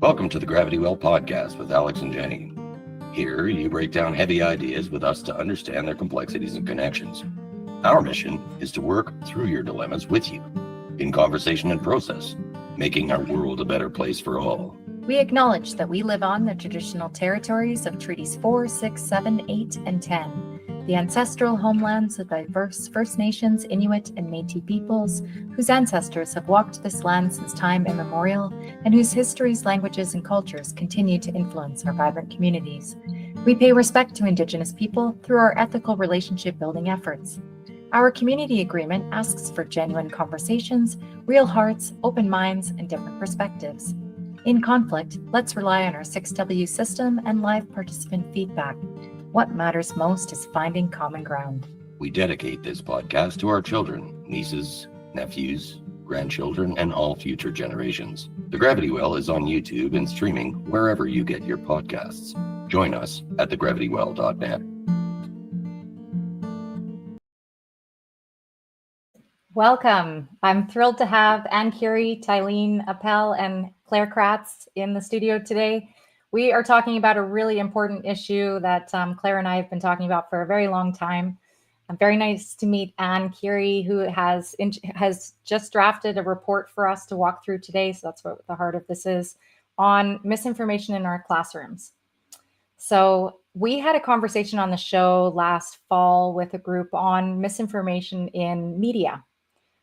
Welcome to the Gravity Well podcast with Alex and Jenny. Here, you break down heavy ideas with us to understand their complexities and connections. Our mission is to work through your dilemmas with you, in conversation and process, making our world a better place for all. We acknowledge that we live on the traditional territories of Treaties 4, 6, 7, 8, and 10, the ancestral homelands of diverse First Nations, Inuit, and Métis peoples, whose ancestors have walked this land since time immemorial, and whose histories, languages, and cultures continue to influence our vibrant communities. We pay respect to Indigenous people through our ethical relationship building efforts. Our community agreement asks for genuine conversations, real hearts, open minds, and different perspectives. In conflict, let's rely on our 6W system and live participant feedback. What matters most is finding common ground. We dedicate this podcast to our children, nieces, nephews, grandchildren, and all future generations. The Gravity Well is on YouTube and streaming wherever you get your podcasts. Join us at thegravitywell.net. Welcome. I'm thrilled to have Anne Curie, Tylene Appel, and Claire Kratz in the studio today. We are talking about a really important issue that Claire and I have been talking about for a very long time. Very nice to meet Anne Curie, who has just drafted a report for us to walk through today. So that's what the heart of this is, on misinformation in our classrooms. So we had a conversation on the show last fall with a group on misinformation in media.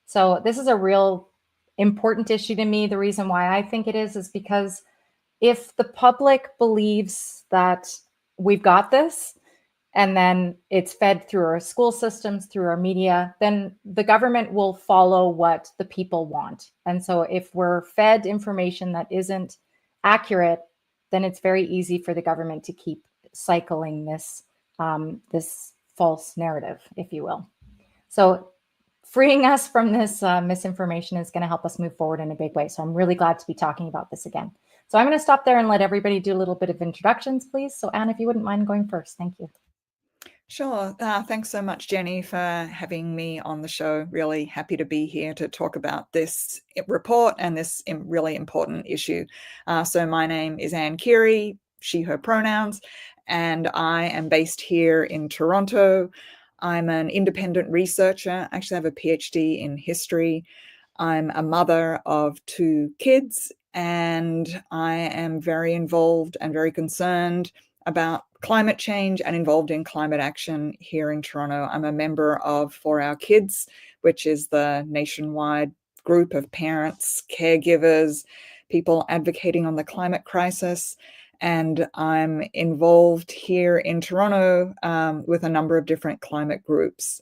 So this is a real important issue to me. The reason why I think it is because if the public believes that we've got this, and then it's fed through our school systems, through our media, then the government will follow what the people want. And so if we're fed information that isn't accurate, then it's very easy for the government to keep cycling this, this false narrative, if you will. So freeing us from this misinformation is going to help us move forward in a big way. So I'm really glad to be talking about this again. So I'm going to stop there and let everybody do a little bit of introductions, please. So Anne, if you wouldn't mind going first. Thank you. Sure. Thanks so much, Jenny, for having me on the show. Really happy to be here to talk about this report and this really important issue. So my name is Anne Curie, she, her pronouns, and I am based here in Toronto. I'm an independent researcher. I actually have a PhD in history. I'm a mother of 2 kids, and I am very involved and very concerned about climate change and involved in climate action here in Toronto. I'm a member of For Our Kids, which is the nationwide group of parents, caregivers, people advocating on the climate crisis. And I'm involved here in Toronto with a number of different climate groups.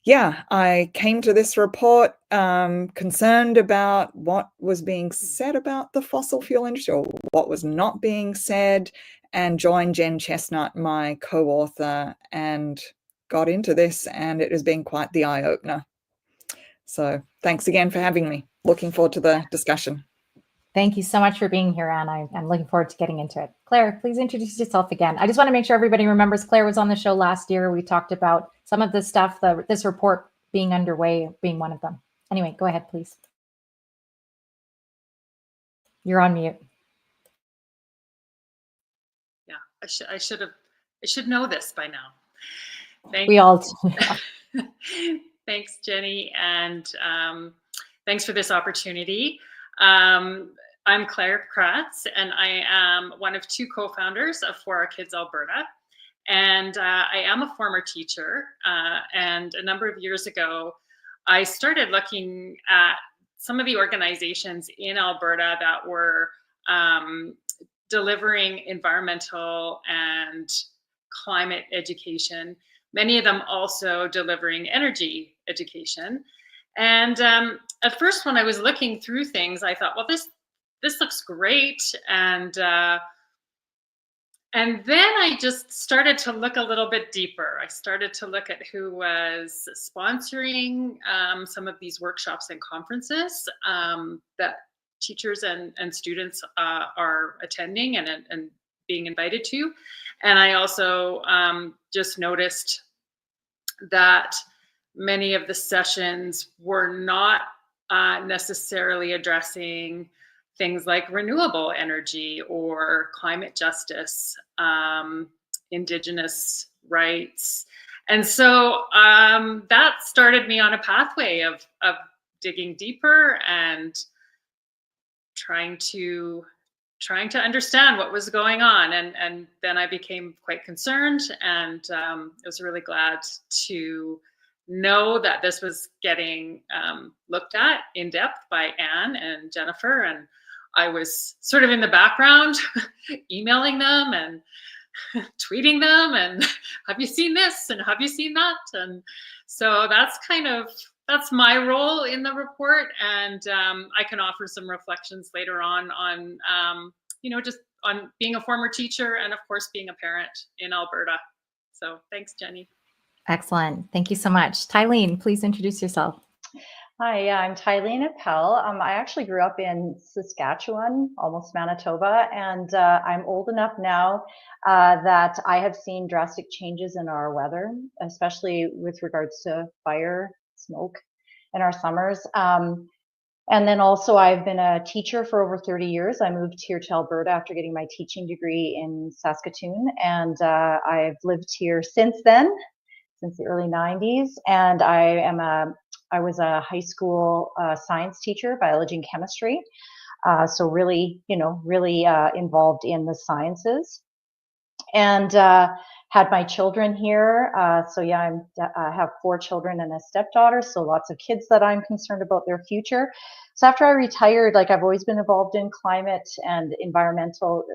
Yeah, I came to this report concerned about what was being said about the fossil fuel industry, or what was not being said, and joined Jen Chestnut, my co-author, and got into this, and it has been quite the eye-opener. So thanks again for having me. Looking forward to the discussion. Thank you so much for being here, Anne. I'm looking forward to getting into it. Claire, please introduce yourself again. I just want to make sure everybody remembers Claire was on the show last year. We talked about some of the stuff, this report being underway, being one of them. Anyway, go ahead, please. You're on mute. Yeah, I should know this by now. We all do. Thanks, Jenny, and thanks for this opportunity. I'm Claire Kratz, and I am one of 2 co-founders of For Our Kids Alberta. And I am a former teacher. And a number of years ago, I started looking at some of the organizations in Alberta that were delivering environmental and climate education, many of them also delivering energy education. And at first, when I was looking through things, I thought, well, this looks great. And then I just started to look a little bit deeper. I started to look at who was sponsoring some of these workshops and conferences that teachers and students are attending and being invited to. And I also just noticed that many of the sessions were not necessarily addressing things like renewable energy or climate justice, Indigenous rights. And so that started me on a pathway of digging deeper and trying to understand what was going on. And then I became quite concerned, and I was really glad to know that this was getting looked at in depth by Anne and Jennifer. And I was sort of in the background emailing them and tweeting them and have you seen this and have you seen that? And so that's my role in the report. And I can offer some reflections later on just on being a former teacher and of course being a parent in Alberta. So thanks, Jenny. Excellent. Thank you so much. Tylene, please introduce yourself. Hi, yeah, I'm Tylene Appel. I actually grew up in Saskatchewan, almost Manitoba, and I'm old enough now that I have seen drastic changes in our weather, especially with regards to fire, smoke in our summers. And then also I've been a teacher for over 30 years. I moved here to Alberta after getting my teaching degree in Saskatoon, and I've lived here since then, since the early 90s. And I was a high school science teacher, biology and chemistry. So really involved in the sciences, and had my children here. So yeah, I have 4 children and a stepdaughter. So lots of kids that I'm concerned about their future. So after I retired, I've always been involved in climate and environmental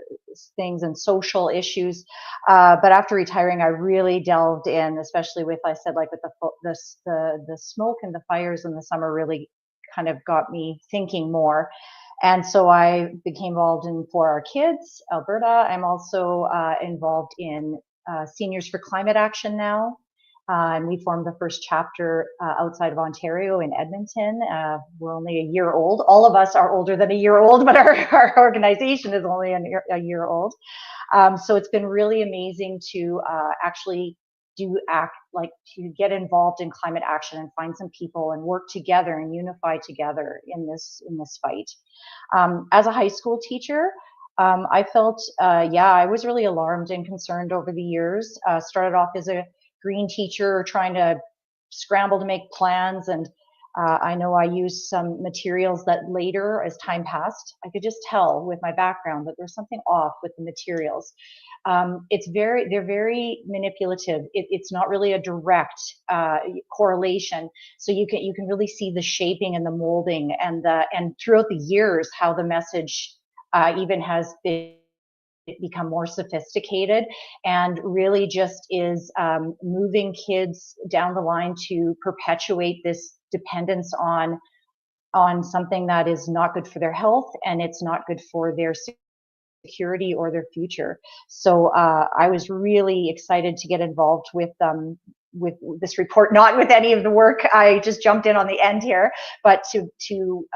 things and social issues. But after retiring, I really delved in, especially with, I said, with the smoke and the fires in the summer really kind of got me thinking more. And so I became involved in For Our Kids, Alberta. I'm also involved in Seniors for Climate Action now. And we formed the first chapter outside of Ontario in Edmonton. We're only a year old. All of us are older than a year old, but our organization is only a year old. So it's been really amazing to actually to get involved in climate action and find some people and work together and unify together in this fight. As a high school teacher, I felt, I was really alarmed and concerned over the years. Started off as a green teacher trying to scramble to make plans, and I know I used some materials that later, as time passed, I could just tell with my background that there's something off with the materials. They're very manipulative. It's not really a direct correlation. So you can really see the shaping and the molding and throughout the years how the message even has become more sophisticated, and really just is moving kids down the line to perpetuate this dependence on something that is not good for their health, and it's not good for their security or their future. So I was really excited to get involved with this report, not with any of the work. I just jumped in on the end here, but to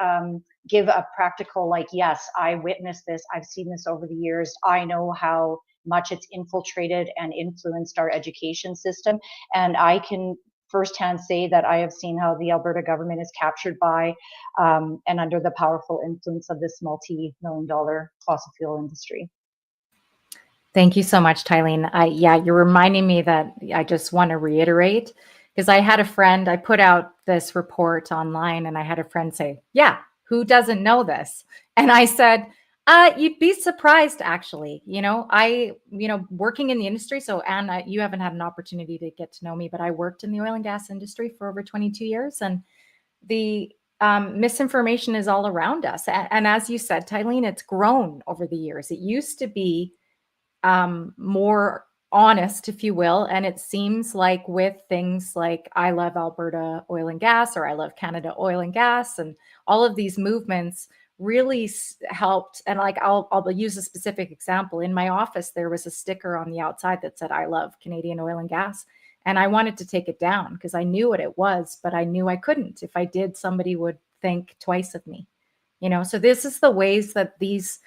give a practical, yes, I witnessed this. I've seen this over the years. I know how much it's infiltrated and influenced our education system. And I can firsthand say that I have seen how the Alberta government is captured by and under the powerful influence of this multi-million-dollar fossil fuel industry. Thank you so much, Tylene. You're reminding me that I just want to reiterate, because I had a friend, I put out this report online, and I had a friend say, yeah, who doesn't know this? And I said, you'd be surprised, actually. Working in the industry. So, Anne, you haven't had an opportunity to get to know me, but I worked in the oil and gas industry for over 22 years. And the misinformation is all around us. And as you said, Tylene, it's grown over the years. It used to be more honest, if you will. And it seems like with things like I love Alberta oil and gas, or I love Canada oil and gas, and all of these movements really helped. And I'll use a specific example. In my office, there was a sticker on the outside that said, I love Canadian oil and gas. And I wanted to take it down because I knew what it was, but I knew I couldn't. If I did, somebody would think twice of me. So this is the ways that this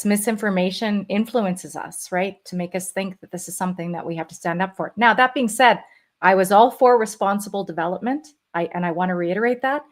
misinformation influences us, right? To make us think that this is something that we have to stand up for. Now, that being said, I was all for responsible development. I want to reiterate that.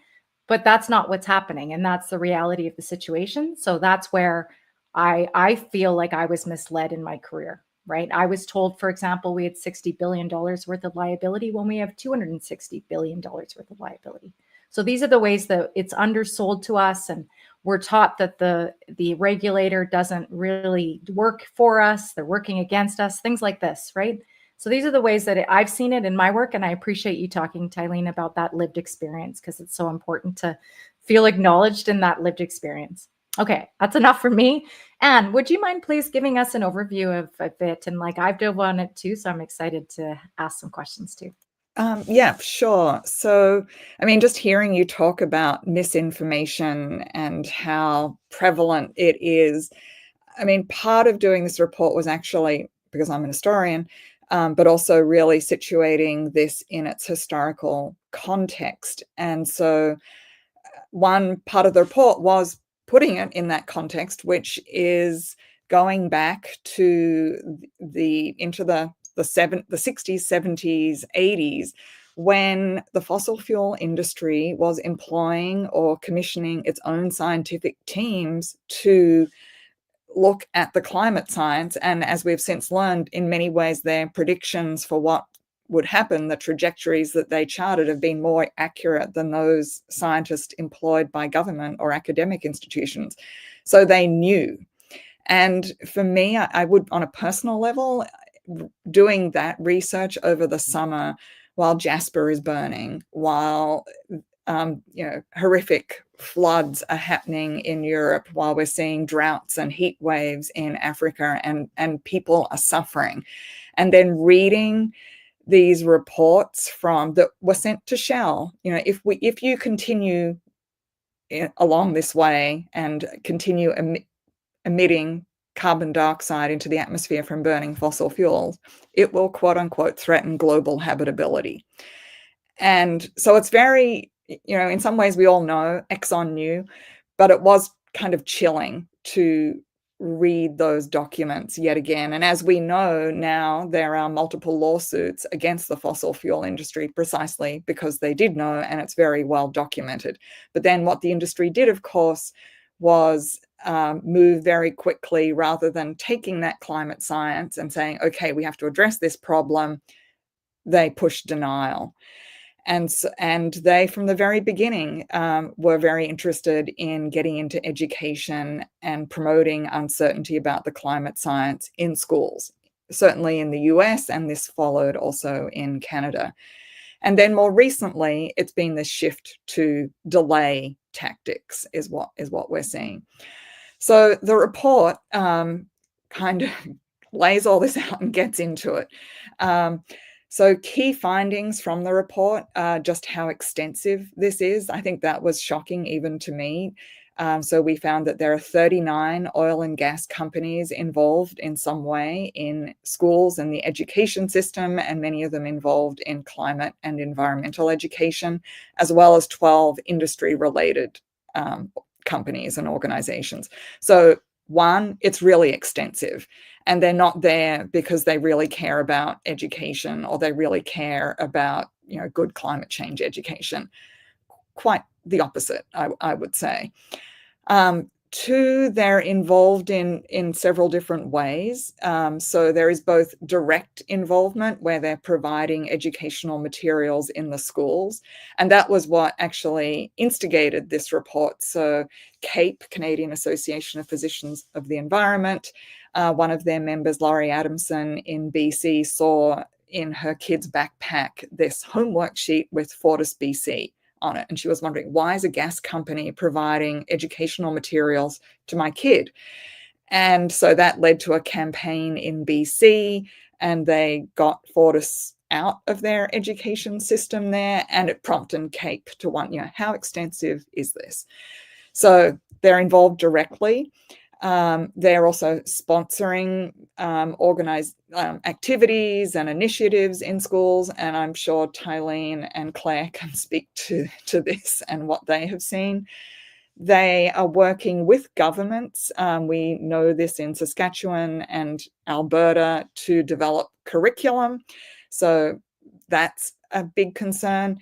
but that's not what's happening. And that's the reality of the situation. So that's where I feel like I was misled in my career, right? I was told, for example, we had $60 billion worth of liability when we have $260 billion worth of liability. So these are the ways that it's undersold to us, and we're taught that the regulator doesn't really work for us. They're working against us, things like this, right? So these are the ways that I've seen it in my work. And I appreciate you talking, Tylene, about that lived experience, because it's so important to feel acknowledged in that lived experience. Okay, that's enough for me. Anne, would you mind please giving us an overview of it? And like I've dove on it too, so I'm excited to ask some questions too. Yeah, sure. So, I mean, just hearing you talk about misinformation and how prevalent it is, I mean, part of doing this report was actually because I'm an historian, but also really situating this in its historical context. And so, one part of the report was putting it in that context, which is going back to into the 60s, 70s, 80s, when the fossil fuel industry was employing or commissioning its own scientific teams to look at the climate science. And as we've since learned, in many ways, their predictions for what would happen, the trajectories that they charted, have been more accurate than those scientists employed by government or academic institutions. So they knew. And for me, I would, on a personal level, doing that research over the summer while Jasper is burning, while horrific floods are happening in Europe, while we're seeing droughts and heat waves in Africa, and people are suffering, and then reading these reports that were sent to Shell. If you continue along this way and continue emitting carbon dioxide into the atmosphere from burning fossil fuels, it will, quote unquote, threaten global habitability. And so it's very, in some ways we all know, Exxon knew, but it was kind of chilling to read those documents yet again. And as we know now, there are multiple lawsuits against the fossil fuel industry precisely because they did know, and it's very well documented. But then what the industry did, of course, was move very quickly, rather than taking that climate science and saying, okay, we have to address this problem. They pushed denial. And they, from the very beginning, were very interested in getting into education and promoting uncertainty about the climate science in schools, certainly in the US, and this followed also in Canada. And then more recently, it's been this shift to delay tactics is what we're seeing. So the report kind of lays all this out and gets into it. So key findings from the report, just how extensive this is. I think that was shocking even to me. So we found that there are 39 oil and gas companies involved in some way in schools and the education system, and many of them involved in climate and environmental education, as well as 12 industry-related companies and organizations. So one, it's really extensive, and they're not there because they really care about education or they really care about, good climate change education. Quite the opposite, I would say. Two, they're involved in several different ways. So there is both direct involvement, where they're providing educational materials in the schools. And that was what actually instigated this report. So CAPE, Canadian Association of Physicians of the Environment, one of their members, Laurie Adamson in BC, saw in her kid's backpack this homework sheet with Fortis BC on it. And she was wondering, why is a gas company providing educational materials to my kid? And so that led to a campaign in BC, and they got Fortis out of their education system there, and it prompted CAPE to wonder, how extensive is this? So they're involved directly. They're also sponsoring organized activities and initiatives in schools, and I'm sure Tylene and Claire can speak to this and what they have seen. They are working with governments. We know this in Saskatchewan and Alberta, to develop curriculum. So that's a big concern.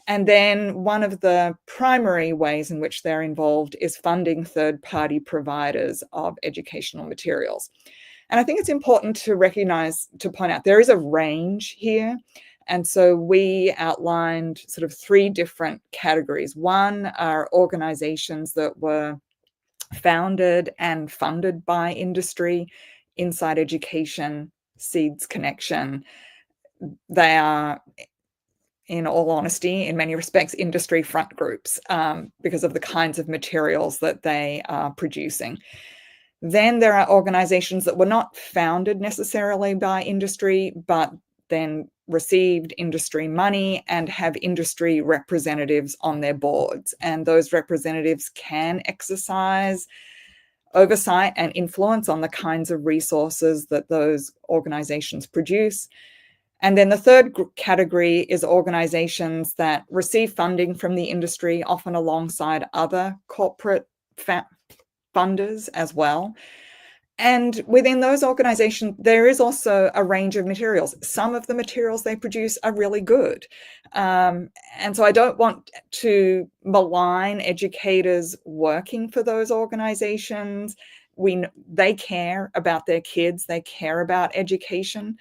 And then one of the primary ways in which they're involved is funding third-party providers of educational materials. And I think it's important to point out there is a range here. And so we outlined sort of 3 different categories. One are organizations that were founded and funded by industry, Inside Education, Seeds Connection. They are, in all honesty, in many respects, industry front groups because of the kinds of materials that they are producing. Then there are organizations that were not founded necessarily by industry, but then received industry money and have industry representatives on their boards. And those representatives can exercise oversight and influence on the kinds of resources that those organizations produce. And then the third category is organizations that receive funding from the industry, often alongside other corporate funders as well. And within those organizations, there is also a range of materials. Some of the materials they produce are really good. And so I don't want to malign educators working for those organizations. They care about their kids, they care about education.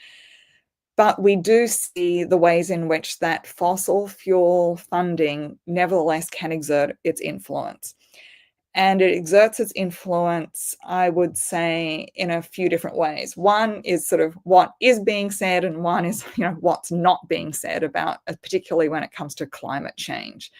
But we do see the ways in which that fossil fuel funding nevertheless can exert its influence. And it exerts its influence, I would say, in a few different ways. One is sort of what is being said, and one is, what's not being said about, particularly when it comes to climate change.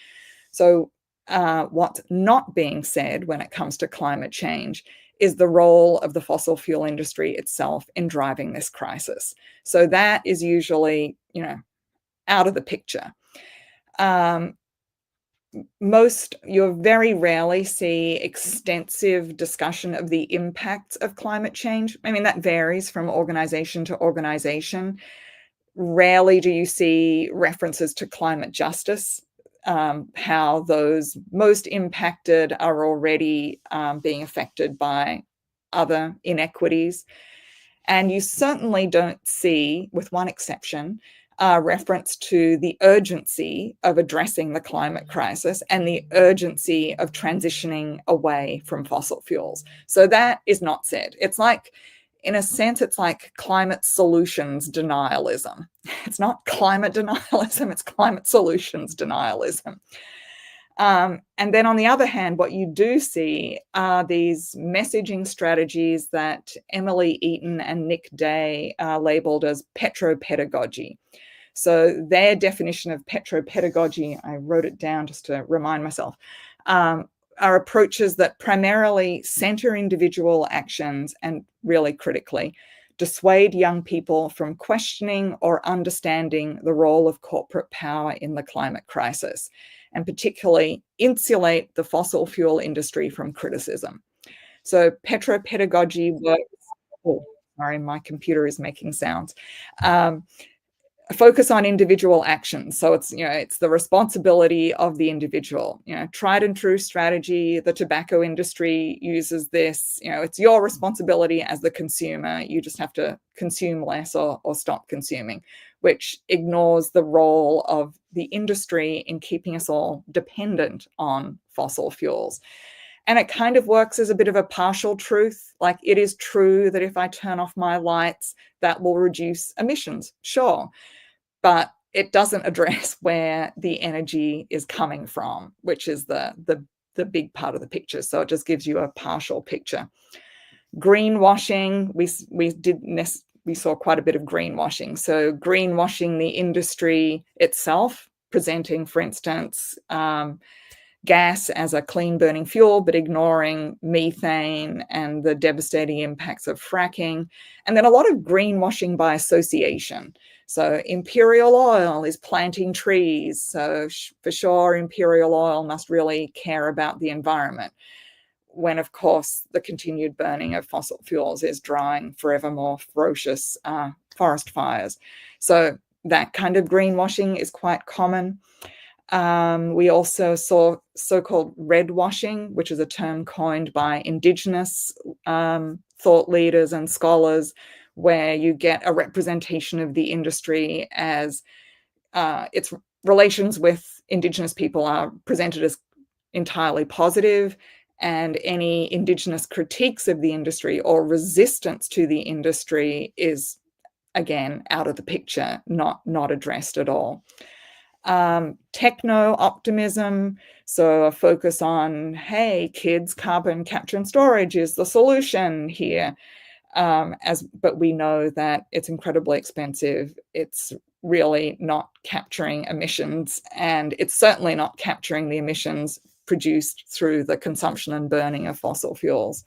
So what's not being said when it comes to climate change is the role of the fossil fuel industry itself in driving this crisis. So that is usually, out of the picture. You very rarely see extensive discussion of the impacts of climate change. I mean, that varies from organization to organization. Rarely do you see references to climate justice, how those most impacted are already being affected by other inequities. And you certainly don't see, with one exception, reference to the urgency of addressing the climate crisis and the urgency of transitioning away from fossil fuels. So that is not said. It's like, in a sense, it's like climate solutions denialism. It's not climate denialism, it's climate solutions denialism. And then on the other hand, what you do see are these messaging strategies that Emily Eaton and Nick Day labeled as petropedagogy. So their definition of petropedagogy, I wrote it down just to remind myself, are approaches that primarily center individual actions and, really critically, dissuade young people from questioning or understanding the role of corporate power in the climate crisis, and particularly insulate the fossil fuel industry from criticism. So petropedagogy works, oh, sorry, my computer is making sounds. Focus on individual actions. So it's the responsibility of the individual. Tried and true strategy. The tobacco industry uses this. It's your responsibility as the consumer. You just have to consume less or stop consuming, which ignores the role of the industry in keeping us all dependent on fossil fuels. And it kind of works as a bit of a partial truth. Like, it is true that if I turn off my lights, that will reduce emissions. Sure. But it doesn't address where the energy is coming from, which is the big part of the picture. So it just gives you a partial picture. Greenwashing, we saw quite a bit of greenwashing. So greenwashing the industry itself, presenting, for instance, gas as a clean burning fuel, but ignoring methane and the devastating impacts of fracking. And then a lot of greenwashing by association. So Imperial Oil is planting trees. So for sure, Imperial Oil must really care about the environment, when, of course, the continued burning of fossil fuels is drawing forever more ferocious forest fires. So that kind of greenwashing is quite common. We also saw so-called red washing, which is a term coined by Indigenous thought leaders and scholars, where you get a representation of the industry as it's relations with Indigenous people are presented as entirely positive, and any Indigenous critiques of the industry or resistance to the industry is, again, out of the picture, not addressed at all. Techno-optimism, so a focus on, hey, kids, carbon capture and storage is the solution here. But we know that it's incredibly expensive. It's really not capturing emissions, and it's certainly not capturing the emissions produced through the consumption and burning of fossil fuels.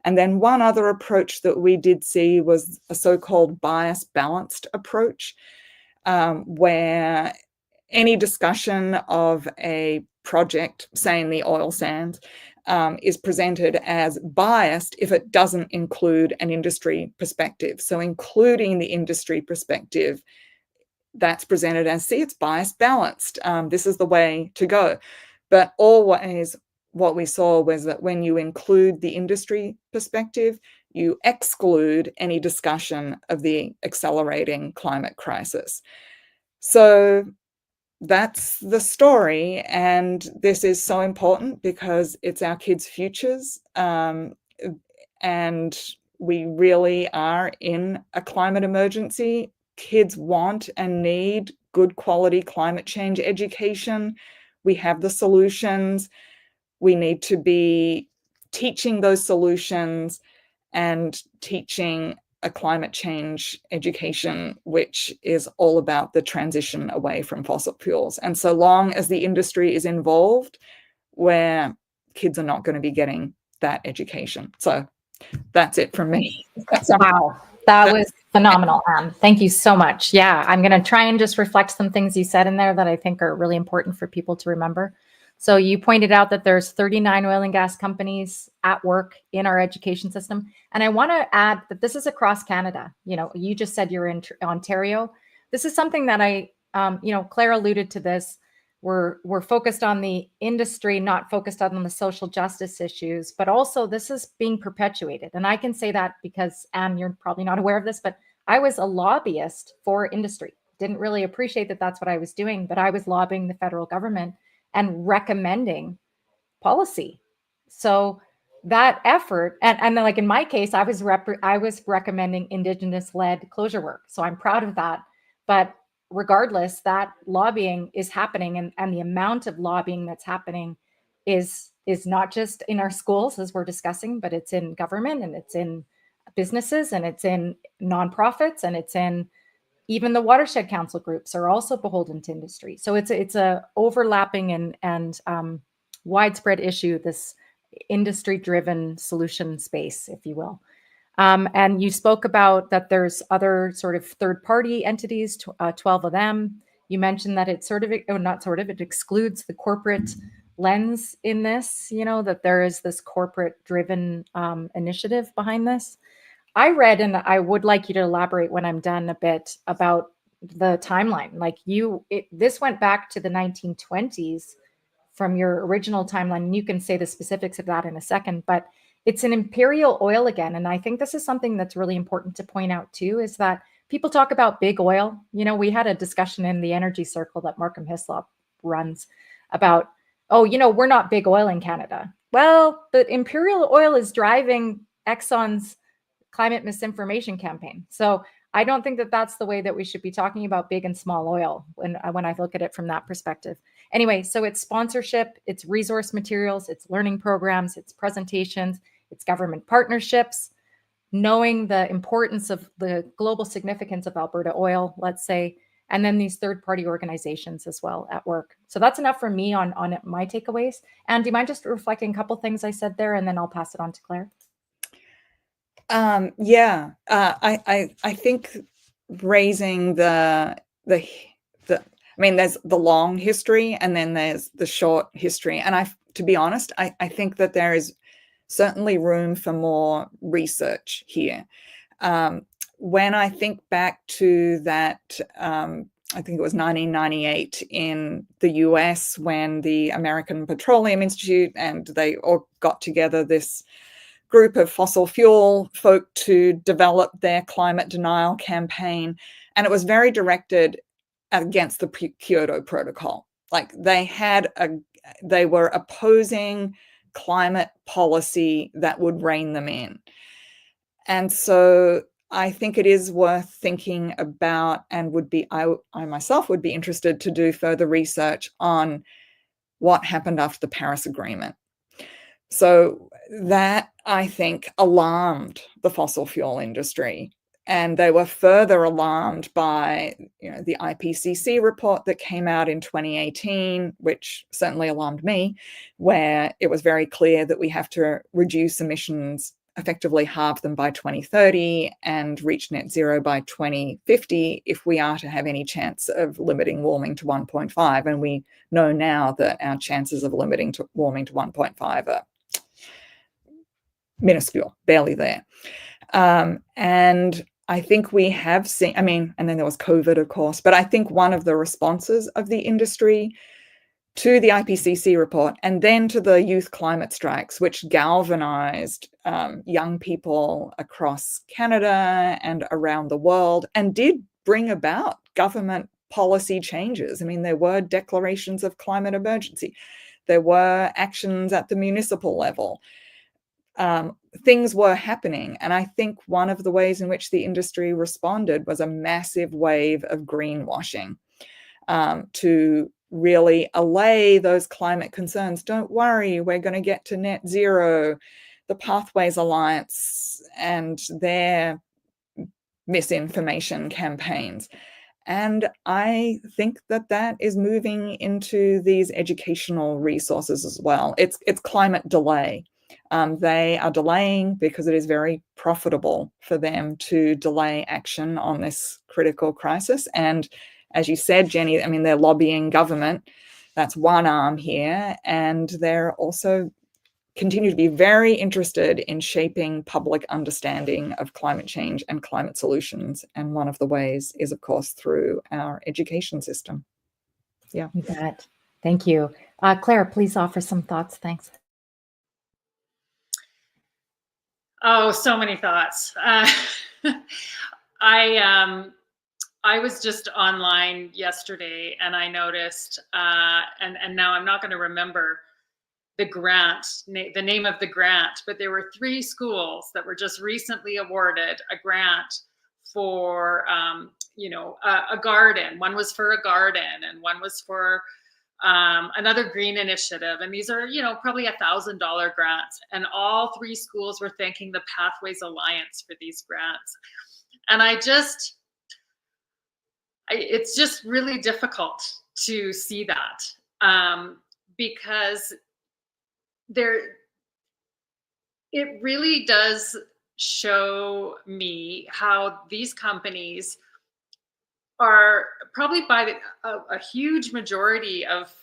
And then one other approach that we did see was a so-called bias-balanced approach, where any discussion of a project, say in the oil sands, is presented as biased if it doesn't include an industry perspective. So including the industry perspective, that's presented as, see, it's bias balanced. This is the way to go. But always what we saw was that when you include the industry perspective, you exclude any discussion of the accelerating climate crisis. So that's the story, and this is so important because it's our kids' futures, and we really are in a climate emergency. Kids want and need good quality climate change education. We have the solutions. We need to be teaching those solutions and teaching a climate change education, which is all about the transition away from fossil fuels. And so long as the industry is involved, where kids are not going to be getting that education. So that's it from me. Wow, that was phenomenal, Anne. Thank you so much. Yeah, I'm going to try and just reflect some things you said in there that I think are really important for people to remember. So you pointed out that there's 39 oil and gas companies at work in our education system. And I want to add that this is across Canada. You know, you just said you're in Ontario. This is something that Claire alluded to this. We're focused on the industry, not focused on the social justice issues, but also this is being perpetuated. And I can say that because, Anne, you're probably not aware of this, but I was a lobbyist for industry. Didn't really appreciate that that's what I was doing, but I was lobbying the federal government and recommending policy. So that effort, and like in my case, I was recommending Indigenous-led closure work. So I'm proud of that. But regardless, that lobbying is happening, and the amount of lobbying that's happening is not just in our schools, as we're discussing, but it's in government, and it's in businesses, and it's in nonprofits, and it's in even the watershed council groups are also beholden to industry. So it's a overlapping and widespread issue, this industry-driven solution space, if you will. And you spoke about that there's other sort of third-party entities, 12 of them. You mentioned that it excludes the corporate lens in this, that there is this corporate-driven initiative behind this. I read, and I would like you to elaborate when I'm done a bit about the timeline. Like this went back to the 1920s from your original timeline. And you can say the specifics of that in a second, but it's an imperial oil again. And I think this is something that's really important to point out too, is that people talk about big oil. We had a discussion in the energy circle that Markham Hislop runs about, we're not big oil in Canada. Well, but imperial oil is driving Exxon's climate misinformation campaign. So I don't think that that's the way that we should be talking about big and small oil when I look at it from that perspective. Anyway, so it's sponsorship, it's resource materials, it's learning programs, it's presentations, it's government partnerships, knowing the importance of the global significance of Alberta oil, let's say, and then these third-party organizations as well at work. So that's enough for me on my takeaways. And do you mind just reflecting a couple things I said there, and then I'll pass it on to Claire? I think raising there's the long history and then there's the short history. And to be honest, I think that there is certainly room for more research here. When I think back to that, I think it was 1998 in the US, when the American Petroleum Institute and they all got together this group of fossil fuel folk to develop their climate denial campaign. And it was very directed against the Kyoto Protocol. Like they were opposing climate policy that would rein them in. And so I think it is worth thinking about, and I myself would be interested to do further research on what happened after the Paris Agreement. So that, I think, alarmed the fossil fuel industry. And they were further alarmed by the IPCC report that came out in 2018, which certainly alarmed me, where it was very clear that we have to reduce emissions, effectively halve them by 2030 and reach net zero by 2050 if we are to have any chance of limiting warming to 1.5. And we know now that our chances of limiting warming to 1.5 are minuscule, barely there. And I think we have seen, and then there was COVID, of course, but I think one of the responses of the industry to the IPCC report and then to the youth climate strikes, which galvanized young people across Canada and around the world and did bring about government policy changes. There were declarations of climate emergency. There were actions at the municipal level. Things were happening. And I think one of the ways in which the industry responded was a massive wave of greenwashing to really allay those climate concerns. Don't worry, we're going to get to net zero. The Pathways Alliance and their misinformation campaigns. And I think that is moving into these educational resources as well. It's climate delay. They are delaying because it is very profitable for them to delay action on this critical crisis. And as you said, Jenny, they're lobbying government. That's one arm here. And they're also continue to be very interested in shaping public understanding of climate change and climate solutions. And one of the ways is, of course, through our education system. Yeah. You bet. Thank you. Claire, please offer some thoughts. Thanks. Oh, so many thoughts. I was just online yesterday and I noticed, and now I'm not going to remember the grant, the name of the grant, but there were 3 schools that were just recently awarded a grant for, a garden. One was for a garden and one was for another green initiative. And these are, probably $1,000 grants. And all 3 schools were thanking the Pathways Alliance for these grants. And it's just really difficult to see that because it really does show me how these companies are probably by a huge majority of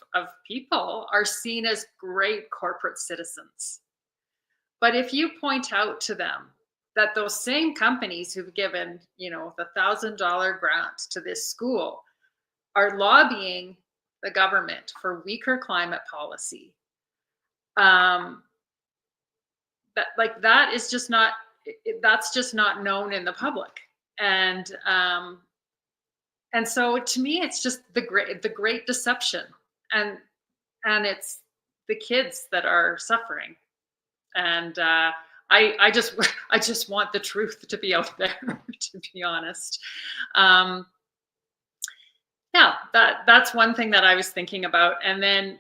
people are seen as great corporate citizens. But if you point out to them that those same companies who've given, the $1,000 grant to this school are lobbying the government for weaker climate policy, that is just not, that's just not known in the public. And so to me, it's just the great deception, and it's the kids that are suffering. And I just want the truth to be out there, to be honest. That's one thing that I was thinking about. And then,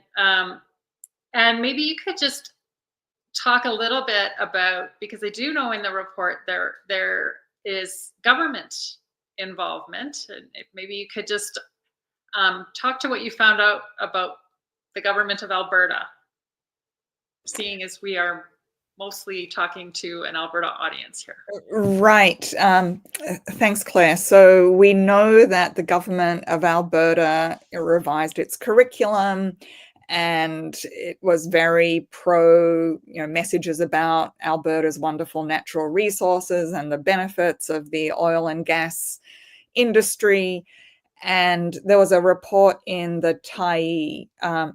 and maybe you could just talk a little bit about, because I do know in the report there is government involvement, and if maybe you could just talk to what you found out about the government of Alberta, seeing as we are mostly talking to an Alberta audience here. Right. Thanks, Claire. So we know that the government of Alberta revised its curriculum, and it was very pro, messages about Alberta's wonderful natural resources and the benefits of the oil and gas industry. And there was a report in the Tyee, I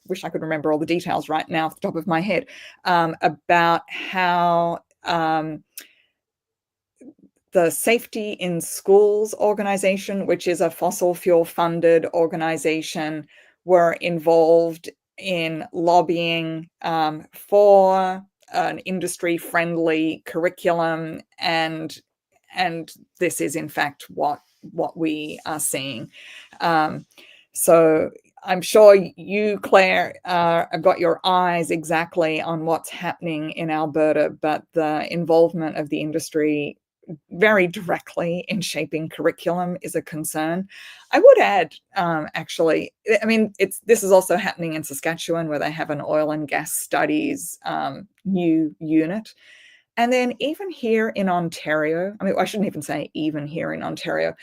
wish I could remember all the details right now off the top of my head, about how the Safety in Schools organization, which is a fossil fuel funded organization, were involved in lobbying for an industry friendly curriculum, and this is in fact what we are seeing. So I'm sure you, Claire, have got your eyes exactly on what's happening in Alberta, but the involvement of the industry very directly in shaping curriculum is a concern. I would add, actually, I mean, this is also happening in Saskatchewan, where they have an oil and gas studies new unit. And then even here in Ontario, I mean, I shouldn't even say even here in Ontario,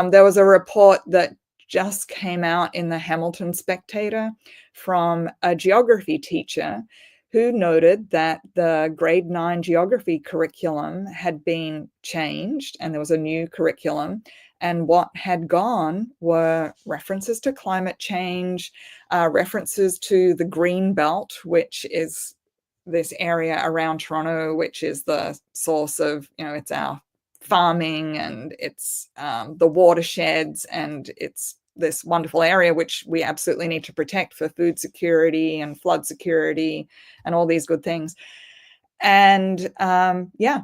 there was a report that just came out in the Hamilton Spectator from a geography teacher who noted that the grade 9 geography curriculum had been changed and there was a new curriculum. And what had gone were references to climate change, references to the Green Belt, which is this area around Toronto, which is the source of, it's our farming and it's the watersheds, and it's this wonderful area which we absolutely need to protect for food security and flood security and all these good things. And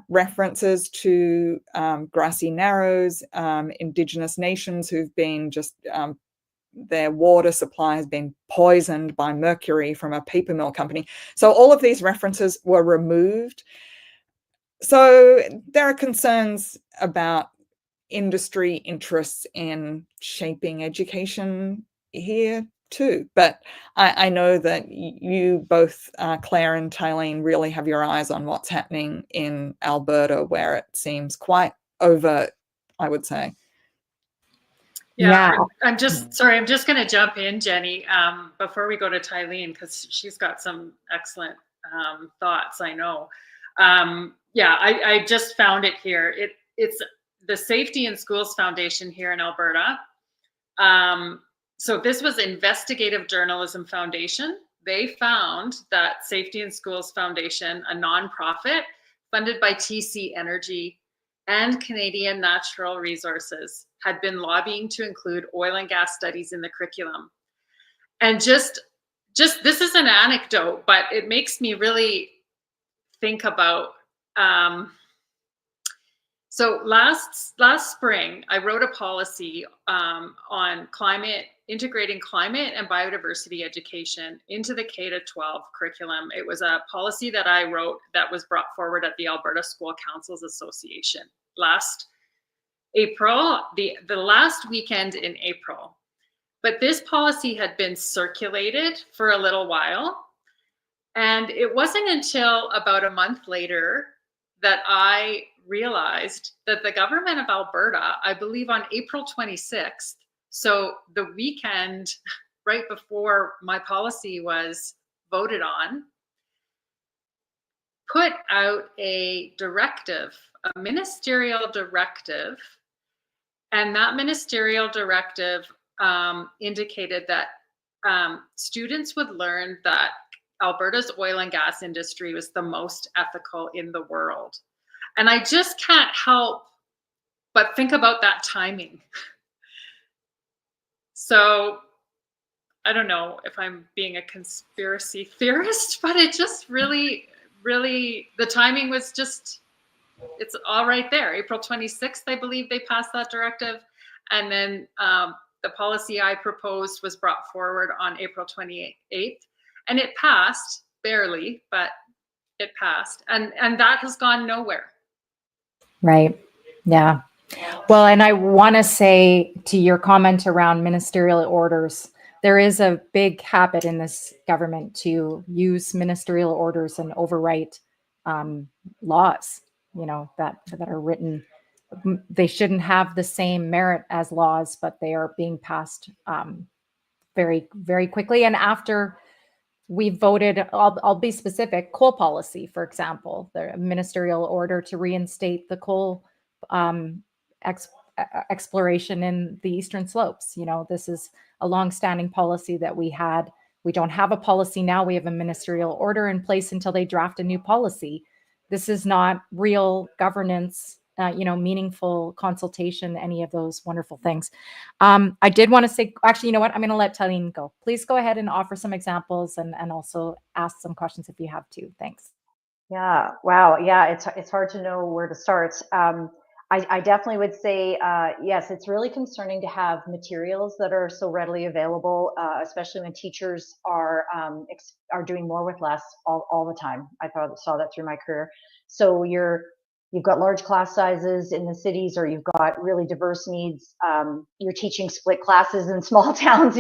references to grassy narrows, Indigenous nations who've been just their water supply has been poisoned by mercury from a paper mill company. So all of these references were removed. So there are concerns about industry interests in shaping education here too. But I know that you both, Claire and Tylene, really have your eyes on what's happening in Alberta, where it seems quite overt, I would say. Yeah. I'm just going to jump in, Jenny, before we go to Tylene, because she's got some excellent thoughts, I know. I just found it here. It's the Safety in Schools Foundation here in Alberta. So this was Investigative Journalism Foundation. They found that Safety in Schools Foundation, a nonprofit funded by TC Energy and Canadian Natural Resources, had been lobbying to include oil and gas studies in the curriculum. And just this is an anecdote, but it makes me really think about, so last spring, I wrote a policy on integrating climate and biodiversity education into the K-12 curriculum. It was a policy that I wrote that was brought forward at the Alberta School Councils Association last April, the last weekend in April. But this policy had been circulated for a little while. And it wasn't until about a month later that I realized that the government of Alberta, I believe on April 26th, so the weekend right before my policy was voted on, put out a directive, a ministerial directive. And that ministerial directive indicated that students would learn that Alberta's oil and gas industry was the most ethical in the world. And I just can't help but think about that timing. So I don't know if I'm being a conspiracy theorist, but it just really, the timing was just, it's all right there. April 26th, I believe they passed that directive. And then the policy I proposed was brought forward on April 28th. And it passed, barely, but it passed. And that has gone nowhere. Right. Yeah. Well, and I want to say to your comment around ministerial orders, there is a big habit in this government to use ministerial orders and overwrite laws, that are written. They shouldn't have the same merit as laws, but they are being passed very, very quickly. And after we voted, I'll be specific, coal policy, for example, the ministerial order to reinstate the coal exploration in the Eastern Slopes. This is a longstanding policy that we had. We don't have a policy now. We have a ministerial order in place until they draft a new policy. This is not real governance meaningful consultation, any of those wonderful things. I did want to say, actually, you know what? I'm going to let Tallene go. Please go ahead and offer some examples and also ask some questions if you have to. Thanks. Yeah. Wow. Yeah. It's hard to know where to start. I definitely would say, yes, it's really concerning to have materials that are so readily available, especially when teachers are doing more with less all the time. Saw that through my career. So you've got large class sizes in the cities, or you've got really diverse needs. You're teaching split classes in small towns,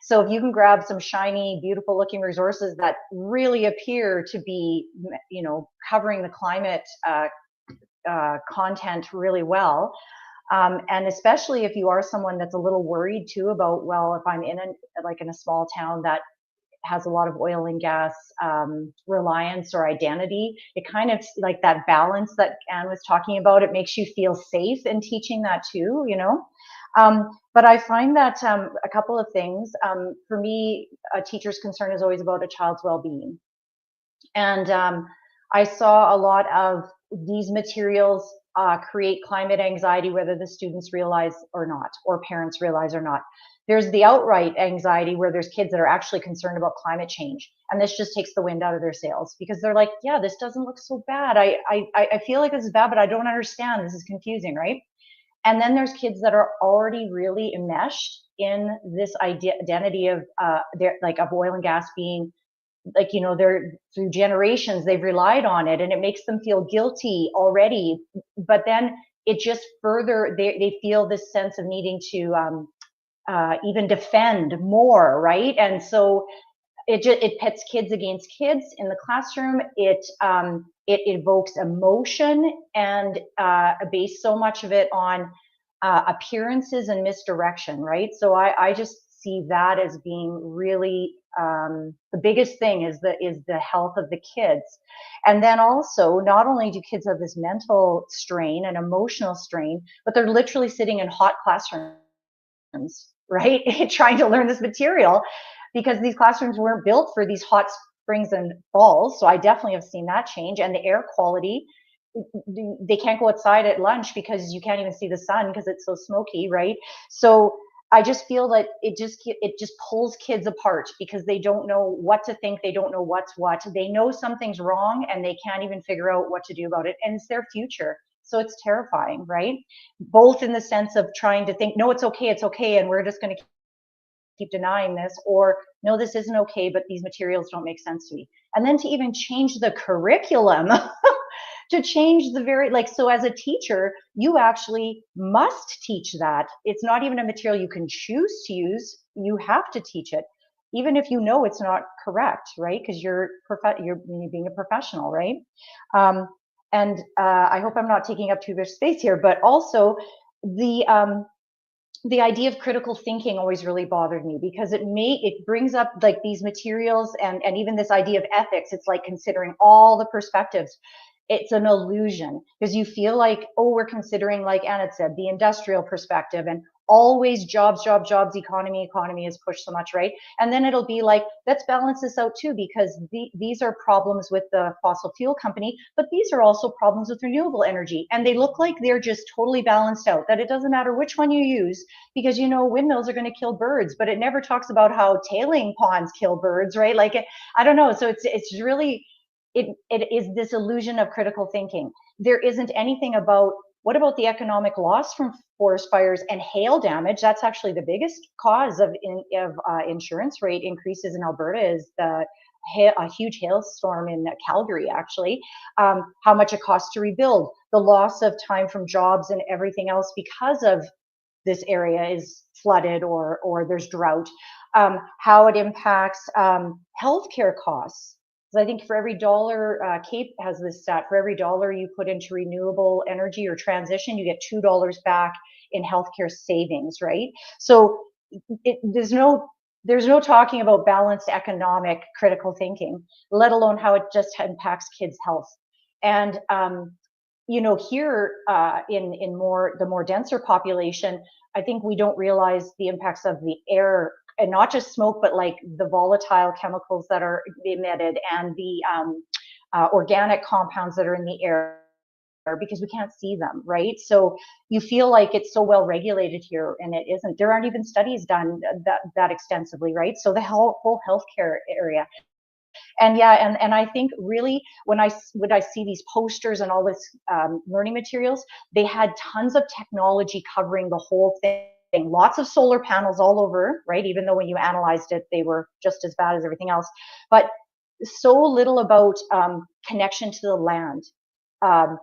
So if you can grab some shiny, beautiful looking resources that really appear to be, covering the climate content really well. And especially if you are someone that's a little worried too about, well, if I'm in a small town that has a lot of oil and gas reliance or identity, it kind of like that balance that Anne was talking about, it makes you feel safe in teaching that too, But I find that a couple of things, for me, a teacher's concern is always about a child's well-being. And I saw a lot of these materials create climate anxiety, whether the students realize or not, or parents realize or not. There's the outright anxiety where there's kids that are actually concerned about climate change. And this just takes the wind out of their sails because they're like, yeah, this doesn't look so bad. I feel like this is bad, but I don't understand. This is confusing, right? And then there's kids that are already really enmeshed in this identity of of oil and gas being they're through generations, they've relied on it, and it makes them feel guilty already. But then it just further, they feel this sense of needing to even defend more, right? And so it pits kids against kids in the classroom. It evokes emotion and based so much of it on appearances and misdirection, right? So I just see that as being really the biggest thing is the health of the kids. And then also, not only do kids have this mental strain and emotional strain, but they're literally sitting in hot classrooms, right? Trying to learn this material because these classrooms weren't built for these hot springs and falls. So I definitely have seen that change. And the air quality, they can't go outside at lunch because you can't even see the sun because it's so smoky, right? So I just feel that it just pulls kids apart because they don't know what to think. They don't know what's what. They know something's wrong and they can't even figure out what to do about it. And it's their future. So it's terrifying, right? Both in the sense of trying to think, no, it's okay, and we're just going to keep denying this, or no, this isn't okay, but these materials don't make sense to me. And then to even change the curriculum to change so as a teacher, you actually must teach that. It's not even a material you can choose to use. You have to teach it, even if you know it's not correct, right? Because you're being a professional, right? And I hope I'm not taking up too much space here, but also the idea of critical thinking always really bothered me because it brings up like these materials and even this idea of ethics. It's like considering all the perspectives. It's an illusion because you feel like, oh, we're considering, like Anna said, the industrial perspective and always jobs, economy is pushed so much, right? And then it'll be like, let's balance this out too, because these are problems with the fossil fuel company, but these are also problems with renewable energy. And they look like they're just totally balanced out, that it doesn't matter which one you use, because windmills are going to kill birds, but it never talks about how tailing ponds kill birds, right? Like, I don't know. So it's really, it is this illusion of critical thinking. There isn't anything about, what about the economic loss from forest fires and hail damage? That's actually the biggest cause of insurance rate increases in Alberta is a huge hailstorm in Calgary, actually. How much it costs to rebuild, the loss of time from jobs and everything else because of this area is flooded or there's drought. How it impacts healthcare costs. I think for every dollar, Cape has this stat, for every dollar you put into renewable energy or transition, you get $2 back in healthcare savings, right? So there's no talking about balanced economic critical thinking, let alone how it just impacts kids' health. And here in the more denser population, I think we don't realize the impacts of the air, and not just smoke, but like the volatile chemicals that are emitted and the organic compounds that are in the air. because we can't see them, right? So you feel like it's so well regulated here, and it isn't. There aren't even studies done that extensively, right? So the whole healthcare area. And yeah, and I think really when I see these posters and all this learning materials, they had tons of technology covering the whole thing. Lots of solar panels all over, right? Even though when you analyzed it, they were just as bad as everything else. But so little about connection to the land, um,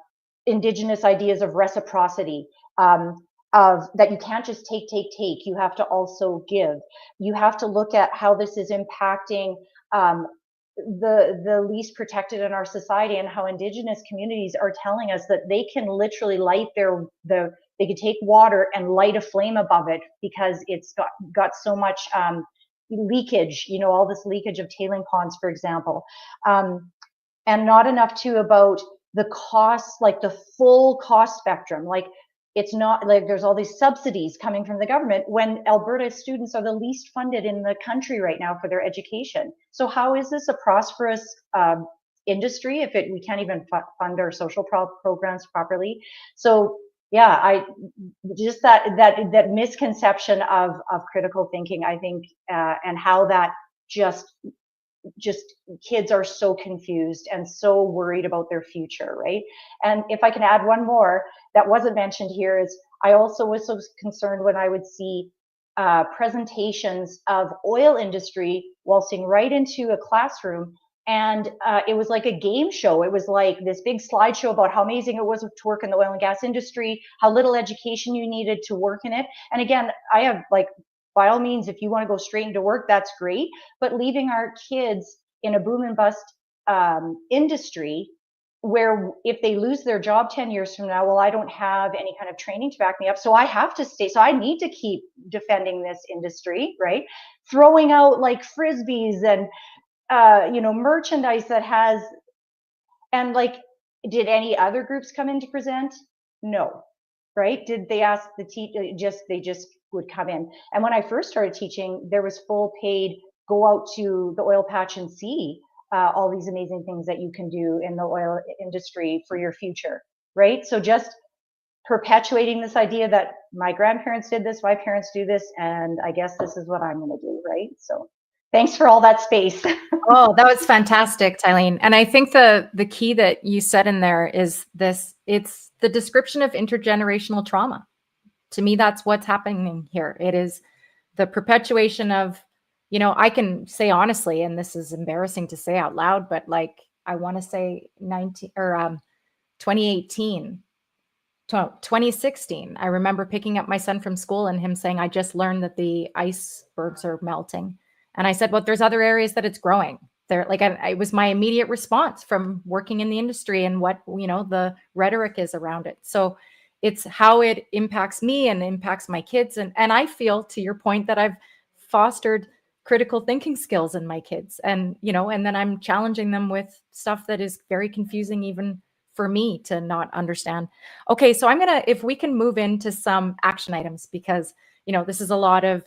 indigenous ideas of reciprocity, of that you can't just take. You have to also give. You have to look at how this is impacting the least protected in our society, and how Indigenous communities are telling us that they can literally light they could take water and light a flame above it because it's got so much leakage, all this leakage of tailing ponds, for example. And not enough too about the costs, like the full cost spectrum. Like, it's not like there's all these subsidies coming from the government when Alberta students are the least funded in the country right now for their education. So how is this a prosperous industry if we can't even fund our social programs properly? So yeah, I just that misconception of critical thinking, I think, and how that just kids are so confused and so worried about their future, right? And if I can add one more that wasn't mentioned here, is I also was so concerned when I would see presentations of oil industry waltzing right into a classroom, and it was like a game show. It was like this big slideshow about how amazing it was to work in the oil and gas industry, how little education you needed to work in it. And again, I have, like, by all means, if you want to go straight into work, that's great. But leaving our kids in a boom and bust industry, where if they lose their job 10 years from now, well, I don't have any kind of training to back me up. So I have to stay. So I need to keep defending this industry, right? Throwing out like frisbees and, merchandise that has, and like, did any other groups come in to present? No. Right? Did they ask the teacher? They just would come in. And when I first started teaching, there was full paid, go out to the oil patch and see all these amazing things that you can do in the oil industry for your future, right? So just perpetuating this idea that my grandparents did this, my parents do this, and I guess this is what I'm going to do, right? So thanks for all that space. Oh, that was fantastic, Tylene. And I think the key that you said in there is this: it's the description of intergenerational trauma. To me, that's what's happening here. It is the perpetuation of, I can say honestly, and this is embarrassing to say out loud, but like, I want to say 2018, 2016, I remember picking up my son from school and him saying, I just learned that the icebergs are melting. And I said, well, there's other areas that it's growing. There, like, it was my immediate response from working in the industry and what, the rhetoric is around it. So it's how it impacts me and impacts my kids. And I feel, to your point, that I've fostered critical thinking skills in my kids. And, and then I'm challenging them with stuff that is very confusing, even for me to not understand. Okay, so if we can move into some action items, because, this is a lot of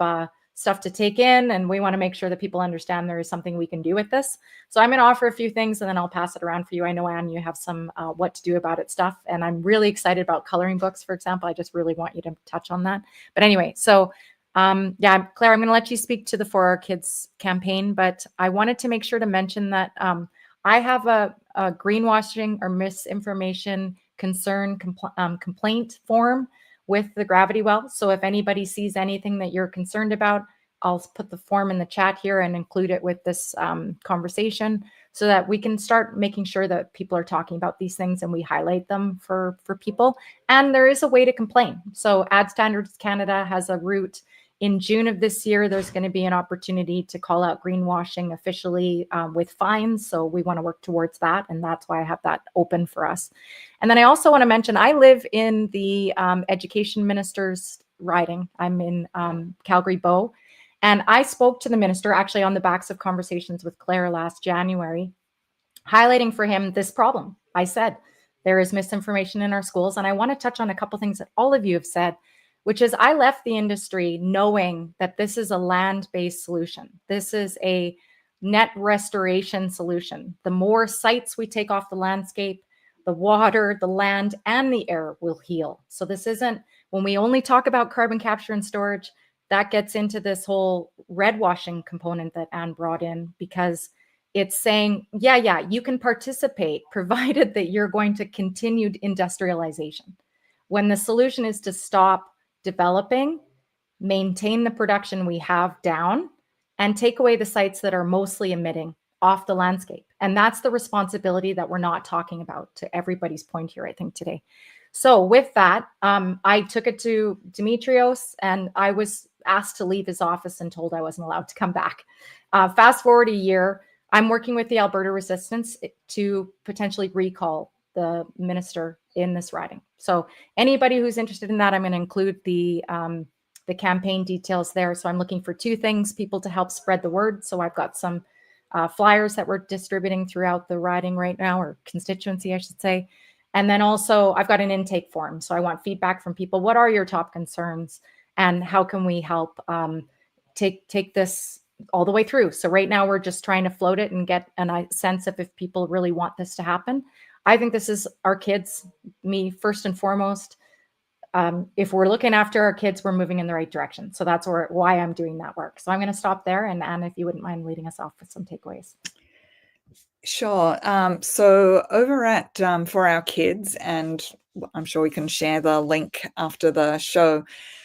stuff to take in, and we want to make sure that people understand there is something we can do with this. So I'm going to offer a few things and then I'll pass it around for you. I know, Anne, you have some what to do about it stuff, and I'm really excited about coloring books, for example. I just really want you to touch on that. But anyway, so yeah, Claire, I'm going to let you speak to the For Our Kids campaign, but I wanted to make sure to mention that I have a greenwashing or misinformation concern complaint form with the Gravity Well. So if anybody sees anything that you're concerned about, I'll put the form in the chat here and include it with this conversation so that we can start making sure that people are talking about these things and we highlight them for people. And there is a way to complain. So Ad Standards Canada has a route. In June of this year, there's going to be an opportunity to call out greenwashing officially with fines. So we want to work towards that. And that's why I have that open for us. And then I also want to mention, I live in the education minister's riding. I'm in Calgary-Bow. And I spoke to the minister actually on the backs of conversations with Claire last January, highlighting for him this problem. I said, there is misinformation in our schools. And I want to touch on a couple things that all of you have said, which is I left the industry knowing that this is a land-based solution. This is a net restoration solution. The more sites we take off the landscape, the water, the land, and the air will heal. So this isn't, when we only talk about carbon capture and storage, that gets into this whole red washing component that Anne brought in, because it's saying, yeah, you can participate provided that you're going to continued industrialization. When the solution is to stop developing, maintain the production we have down, and take away the sites that are mostly emitting off the landscape. And that's the responsibility that we're not talking about, to everybody's point here, I think, today. So with that, I took it to Dimitrios, and I was asked to leave his office and told I wasn't allowed to come back. Fast forward a year, I'm working with the Alberta Resistance to potentially recall the minister in this riding. So anybody who's interested in that, I'm going to include the campaign details there. So I'm looking for two things: people to help spread the word. So I've got some flyers that we're distributing throughout the riding right now, or constituency, I should say. And then also I've got an intake form. So I want feedback from people. What are your top concerns, and how can we help take this all the way through? So right now we're just trying to float it and get a sense of if people really want this to happen. I think this is our kids, me first and foremost. If we're looking after our kids, we're moving in the right direction. So that's why I'm doing that work. So I'm going to stop there. And Anne, if you wouldn't mind leading us off with some takeaways. Sure. So over at For Our Kids, and I'm sure we can share the link after the show,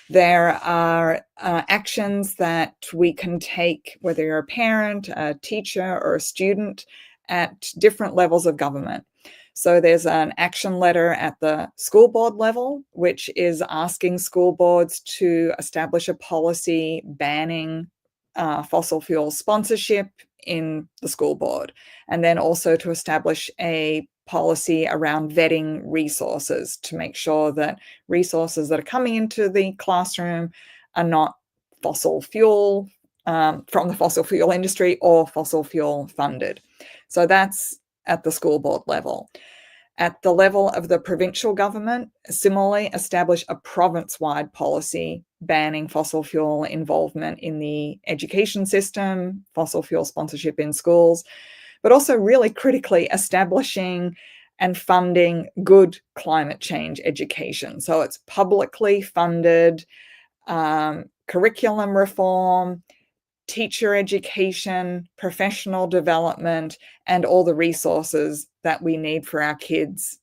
there are actions that we can take, whether you're a parent, a teacher, or a student, at different levels of government. So there's an action letter at the school board level, which is asking school boards to establish a policy banning fossil fuel sponsorship in the school board, and then also to establish a policy around vetting resources to make sure that resources that are coming into the classroom are not fossil fuel, from the fossil fuel industry or fossil fuel funded. So that's at the school board level. At the level of the provincial government, similarly establish a province-wide policy banning fossil fuel involvement in the education system, fossil fuel sponsorship in schools, but also really critically establishing and funding good climate change education. So it's publicly funded curriculum reform, teacher education, professional development, and all the resources that we need for our kids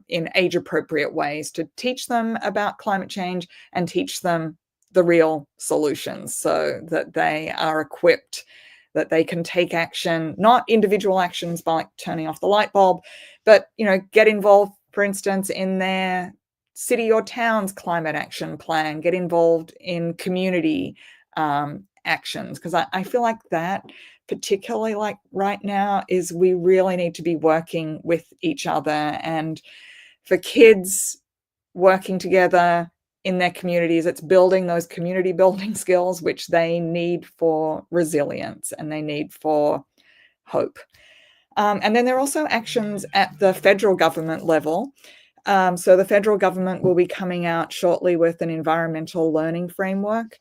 in age-appropriate ways to teach them about climate change and teach them the real solutions, so that they are equipped, that they can take action, not individual actions by turning off the light bulb, but get involved, for instance, in their city or town's climate action plan, get involved in community actions, because I feel like that, particularly like right now, is we really need to be working with each other, and for kids working together in their communities, it's building those community building skills which they need for resilience and they need for hope. And then there are also actions at the federal government level. So the federal government will be coming out shortly with an environmental learning framework,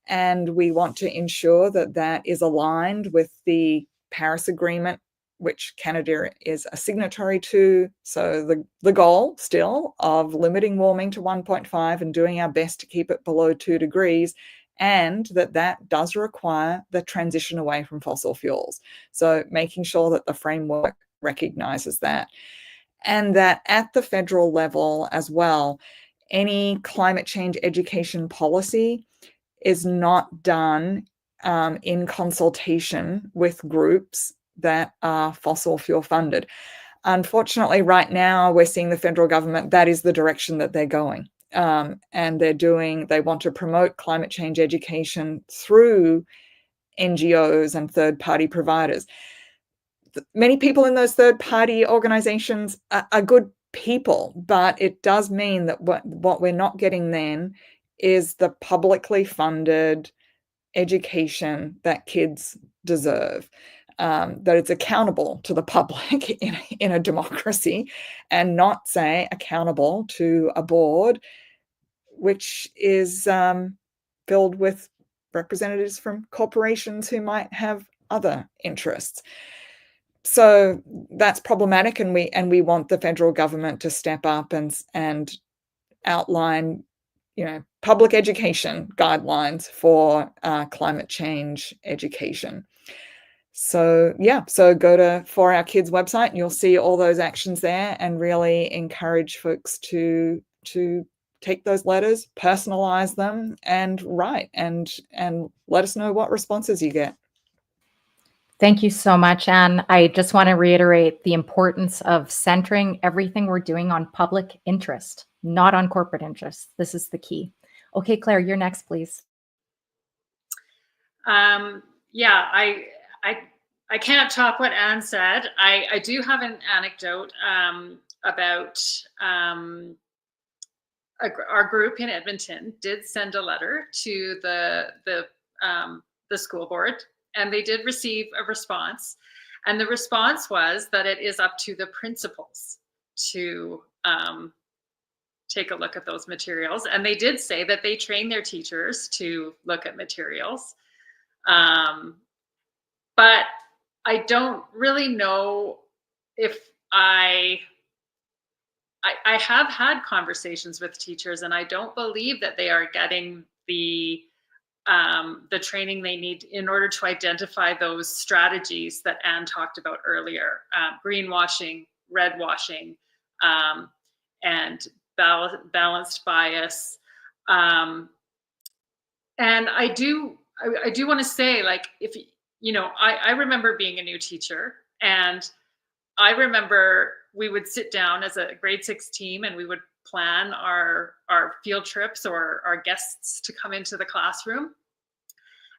and we want to ensure that that is aligned with the Paris Agreement, which Canada is a signatory to. So the goal still of limiting warming to 1.5 and doing our best to keep it below 2 degrees, and that does require the transition away from fossil fuels. So making sure that the framework recognizes that. And that at the federal level as well, any climate change education policy is not done in consultation with groups that are fossil fuel funded. Unfortunately, right now, we're seeing the federal government, that is the direction that they're going. And they want to promote climate change education through NGOs and third-party providers. Many people in those third-party organizations are good people, but it does mean that what we're not getting then is the publicly funded education that kids deserve, that it's accountable to the public in a democracy, and not, say, accountable to a board which is filled with representatives from corporations who might have other interests. so that's problematic, and we want the federal government to step up and outline, public education guidelines for climate change education. So go to For Our Kids website and you'll see all those actions there, and really encourage folks to take those letters, personalize them, and write and let us know what responses you get. Thank you so much, Anne. I just want to reiterate the importance of centering everything we're doing on public interest, not on corporate interest. This is the key. Okay, Claire, you're next, please. Yeah, I can't top what Anne said. I do have an anecdote about our group in Edmonton did send a letter to the school board, and they did receive a response. And the response was that it is up to the principals to take a look at those materials. And they did say that they train their teachers to look at materials. But I don't really know if I have had conversations with teachers, and I don't believe that they are getting the training they need in order to identify those strategies that Anne talked about earlier: greenwashing, redwashing, and balanced bias. And I do want to say, like, if I remember being a new teacher, and I remember we would sit down as a grade 6 team and we would plan our field trips or our guests to come into the classroom.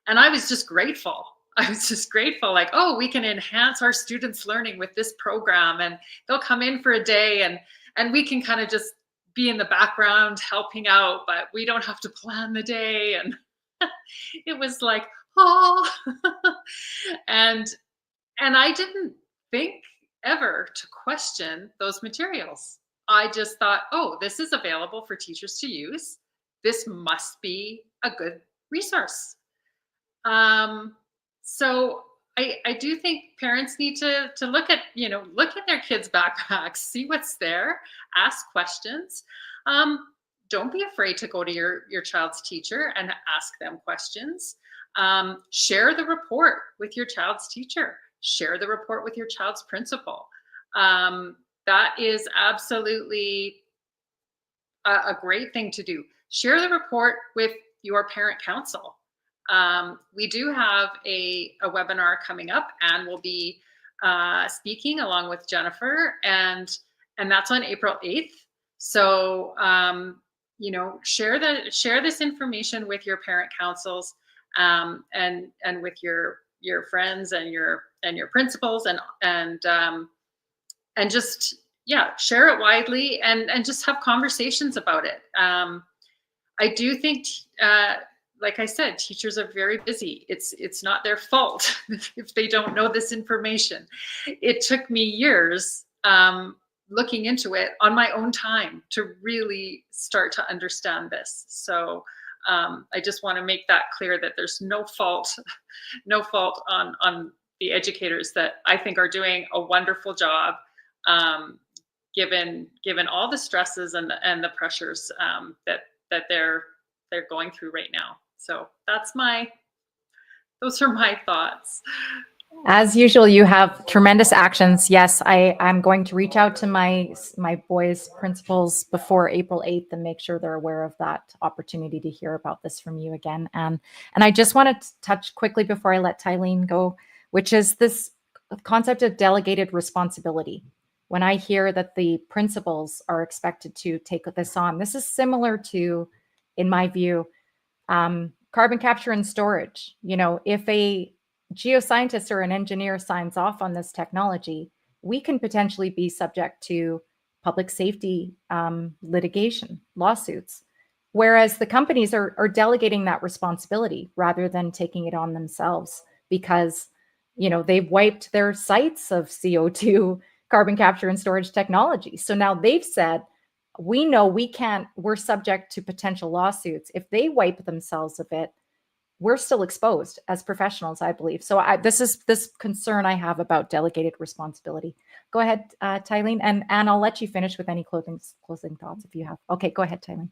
And I was just grateful. Like, oh, we can enhance our students' learning with this program, and they'll come in for a day and we can kind of just be in the background helping out, but we don't have to plan the day. And it was like, oh, and I didn't think ever to question those materials. I just thought, oh, this is available for teachers to use. This must be a good resource. So I do think parents need to look at their kids' backpacks, see what's there, ask questions. Don't be afraid to go to your child's teacher and ask them questions. Share the report with your child's teacher. Share the report with your child's principal. That is absolutely a great thing to do. Share the report with your parent council. We do have a webinar coming up, and we'll be speaking along with Jennifer, and that's on April 8th. So share this information with your parent councils, and with your friends and your principals, and just share it widely, and just have conversations about it. I do think, like I said, teachers are very busy. It's not their fault if they don't know this information. It took me years looking into it on my own time to really start to understand this. So I just want to make that clear, that there's no fault on the educators that I think are doing a wonderful job, given all the stresses and the pressures that they're going through right now. So those are my thoughts. As usual, you have tremendous actions. Yes, I'm going to reach out to my boys' principals before April 8th and make sure they're aware of that opportunity to hear about this from you again. And I just want to touch quickly before I let Tylene go, which is this concept of delegated responsibility. When I hear that the principals are expected to take this on, this is similar to, in my view, carbon capture and storage. If a geoscientist or an engineer signs off on this technology, we can potentially be subject to public safety litigation, lawsuits. Whereas the companies are delegating that responsibility rather than taking it on themselves, because they've wiped their sites of CO2 carbon capture and storage technology. So now they've said, we know we're subject to potential lawsuits. If they wipe themselves of it, we're still exposed as professionals, I believe. So this is this concern I have about delegated responsibility. Go ahead, Tylene, and I'll let you finish with any closing thoughts if you have. Okay, go ahead, Tylene.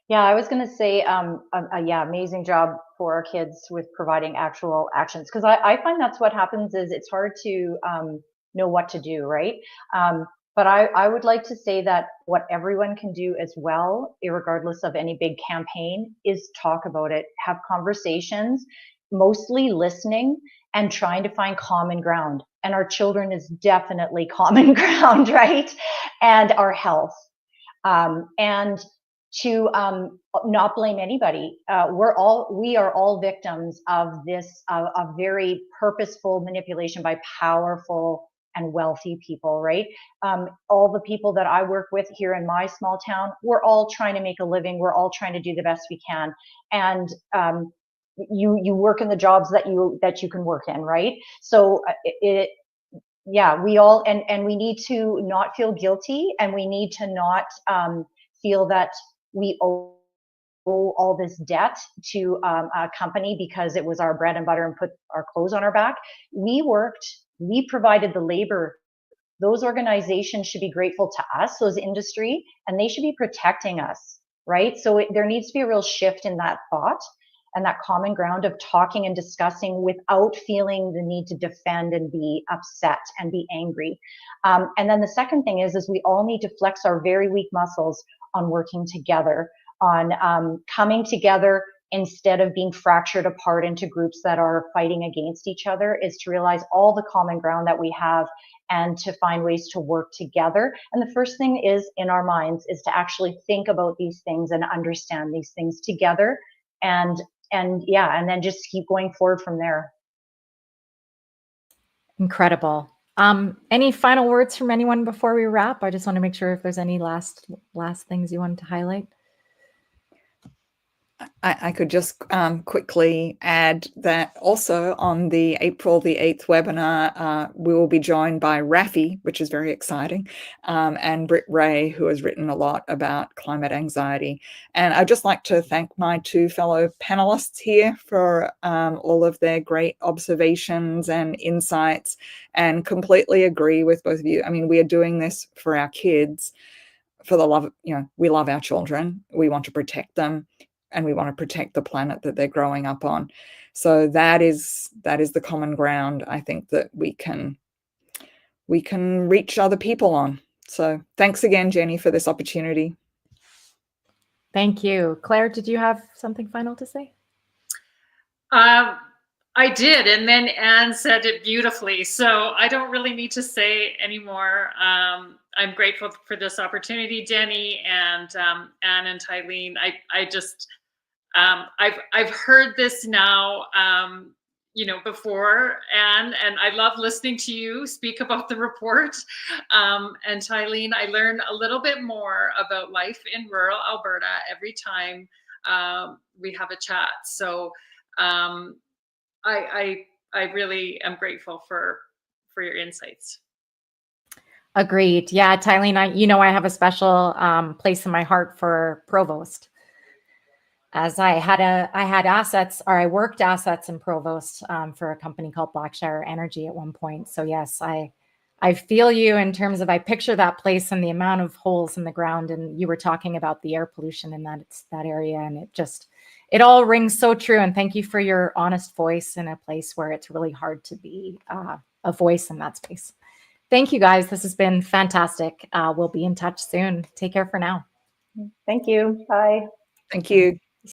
Yeah, I was going to say, yeah, amazing job for our kids with providing actual actions. Because I find that's what happens is it's hard to know what to do, right? But I would like to say that what everyone can do as well, regardless of any big campaign, is talk about it, have conversations, mostly listening and trying to find common ground. And our children is definitely common ground, right? And our health. And to not blame anybody. We are all victims of this, a very purposeful manipulation by powerful and wealthy people, right? All the people that I work with here in my small town, we're all trying to make a living. We're all trying to do the best we can. And you work in the jobs that you can work in, right? So yeah, we all, and we need to not feel guilty, and we need to not feel that we owe all this debt to a company because it was our bread and butter and put our clothes on our back. We worked, we provided the labor. Those organizations should be grateful to us, those industry, and they should be protecting us, right? So there needs to be a real shift in that thought and that common ground of talking and discussing without feeling the need to defend and be upset and be angry. And then the second thing is we all need to flex our very weak muscles on working together, on coming together instead of being fractured apart into groups that are fighting against each other, is to realize all the common ground that we have and to find ways to work together. And the first thing is in our minds is to actually think about these things and understand these things together, and yeah, and then just keep going forward from there. Incredible. Any final words from anyone before we wrap? I just want to make sure if there's any last things you wanted to highlight. I could just quickly add that also on the April the 8th webinar, we will be joined by Rafi, which is very exciting, and Britt Ray, who has written a lot about climate anxiety. And I'd just like to thank my two fellow panelists here for all of their great observations and insights, and completely agree with both of you. I mean, we are doing this for our kids, for the love, we love our children, we want to protect them, and we want to protect the planet that they're growing up on. So that is the common ground, I think, that we can reach other people on. So thanks again, Jenny, for this opportunity. Thank you. Claire, did you have something final to say? I did, and then Anne said it beautifully. So I don't really need to say anymore. I'm grateful for this opportunity, Jenny and Anne and Tylene. I just I've heard this now, before, and I love listening to you speak about the report. And Tylene, I learn a little bit more about life in rural Alberta every time we have a chat. So I really am grateful for your insights. Agreed. Yeah, Tylene, I have a special place in my heart for Provost, as I worked assets in Provost for a company called Blackshire Energy at one point. So yes, I feel you in terms of, I picture that place and the amount of holes in the ground. And you were talking about the air pollution in that area, and it all rings so true. And thank you for your honest voice in a place where it's really hard to be a voice in that space. Thank you, guys. This has been fantastic. We'll be in touch soon. Take care for now. Thank you. Bye. Thank you.